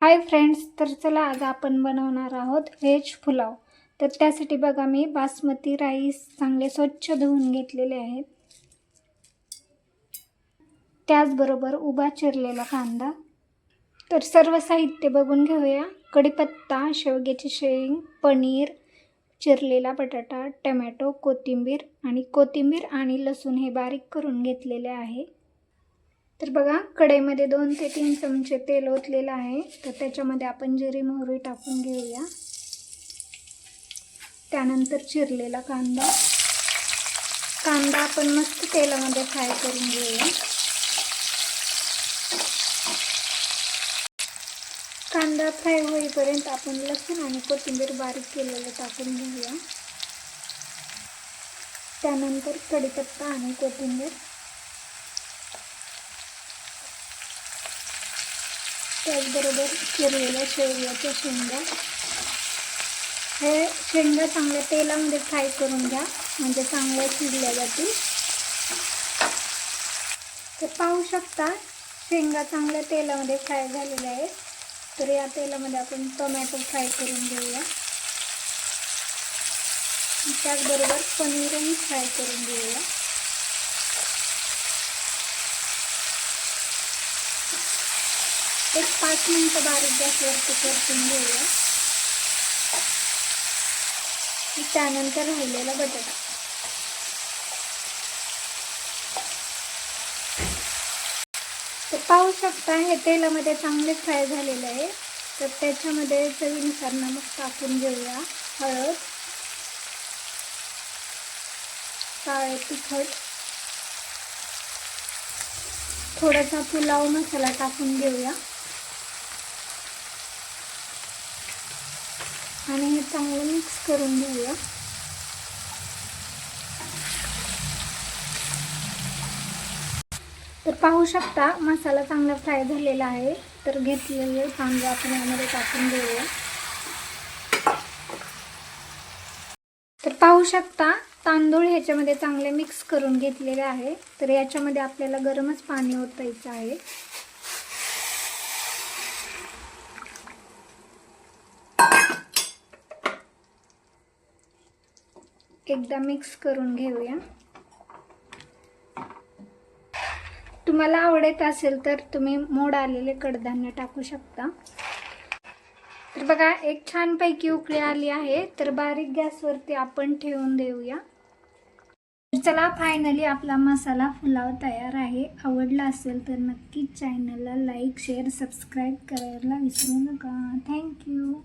Hi friends, तर चला आज आपण बनवणार आहोत व्हेज पुलाव। तर त्यासाठी बघा मी बासमती राईस चांगले स्वच्छ धुवून घेतलेले आहेत। त्याचबरोबर उभा चिरलेला कांदा। तर सर्व साहित्य बघून घेऊया। कढीपत्ता, शेवग्याची शेंग, पनीर, चिरलेला बटाटा, टोमॅटो, कोथिंबीर आणि लसूण हे बारीक करून घेतलेले आहे। तर बघा कढईमध्ये 2 ते 3 चमचे तेल ओतलेलं आहे। तर त्याच्यामध्ये आपण जिरे मोहरी टाकून घेऊया। त्यानंतर चिरलेला कांदा आपण मस्त तेलामध्ये फ्राय करून घेऊया। कांदा फ्राय होईपर्यंत आपण लसूण आणि कोथिंबीर बारीक केलेलं टाकून घेऊया। त्यानंतर कढीपत्ता आणि कोथिंबीर, त्याचबरोबर चिरलेल्या शेवग्याच्या शेंगा। हे शेंगा चांगल्या तेलामध्ये फ्राय करून घ्या, म्हणजे चांगल्या शिजल्या जातील। तर पाहू शकता शेंगा चांगल्या तेलामध्ये फ्राय झालेल्या आहेत। तर या तेलामध्ये आपण टोमॅटो फ्राय करून घेऊया। त्याचबरोबर पनीरही फ्राय करून घेऊया। एक 5 मिनिटं बारीक गॅसवरती परतून घेऊया। त्यानंतर राहिलेला बटाटा, तर पाहू शकता हे तेलामध्ये चांगले फ्राय झालेले आहे। तर त्याच्यामध्ये चवीनुसार नमक टाकून घेऊया, हळद, काळे तिखट, थोडासा पुलाव मसाला टाकून घेऊया आणि हे चांगलं मिक्स करून घेऊया। तर पाहू शकता मसाला चांगला फ्राय झालेला आहे। तर घेतलेले तांदूळ आपण यामध्ये टाकून घेऊया। तर पाहू शकता तांदूळ ह्याच्यामध्ये चांगले मिक्स करून घेतलेले आहे। तर याच्यामध्ये आपल्याला गरमच पाणी ओतायचं आहे। एकदा मिक्स करून घेऊया। तुम्हाला आवडत असेल तर तुम्ही मोड आलेले कडधान्य टाकू शकता। तर बघा एक छानपैकी उकळी आली आहे। तर बारीक गॅसवरती आपण ठेवून देऊया। चला फायनली आपला मसाला पुलाव तयार आहे। आवडला असेल तर नक्कीच चॅनलला लाईक, शेअर, सबस्क्राईब करायला विसरू नका। थँक्यू।